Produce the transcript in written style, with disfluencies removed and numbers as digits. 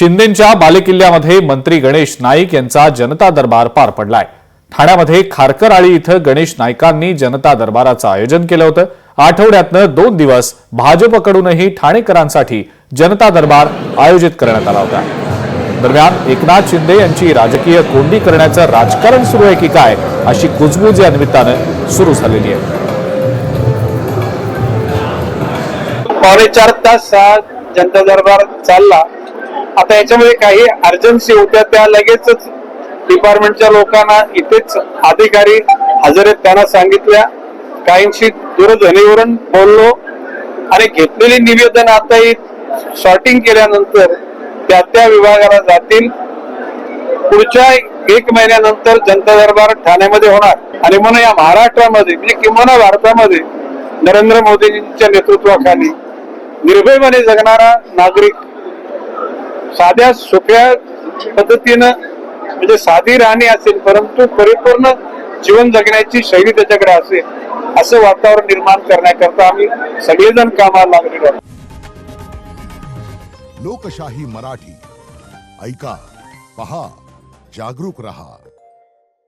शिंदेंच्या बालेकिल्ल्यामध्ये मंत्री गणेश नाईक यांचा जनता दरबार पार पडलाय। ठाण्यामध्ये खारकरआळी इथं गणेश नाईकांनी जनता दरबाराचं आयोजन केलं होतं। आठवड्यातनं 2 दिवस भाजपकडूनही ठाणेकरांसाठी जनता दरबार आयोजित करण्यात आला होता। दरम्यान एकनाथ शिंदे यांची राजकीय कोंडी करण्याचं राजकारण सुरू आहे की काय अशी कुजबूज या निमित्तानं सुरू झालेली आहे। 4.5 तास जनता दरबार चालला। आता याच्यामध्ये काही अर्जन्सी होत्या, त्या लगेचच डिपार्टमेंटच्या लोकांना इथेच अधिकारी हजर आहेत त्यांना सांगितल्या, काहींशी दूरध्वनीवरून बोललो आणि घेतलेली निवेदन आता सॉर्टिंग केल्यानंतर त्या विभागाला जातील। पुढच्या 1 महिन्यानंतर जनता दरबार ठाण्यामध्ये होणार आणि म्हणून या महाराष्ट्रामध्ये म्हणजे किंवा भारतामध्ये नरेंद्र मोदींच्या नेतृत्वाखाली निर्भयपणे जगणारा नागरिक साध्या सोप्या पद्धतीनं म्हणजे साधी राहणी असेल परंतु परिपूर्ण जीवन जगण्याची शैली त्याच्याकडे असेल असं वातावरण निर्माण करण्याकरता आम्ही सगळेजण कामाला लागलेलो आहोत। लोकशाही मराठी ऐका, पहा, जागरूक रहा।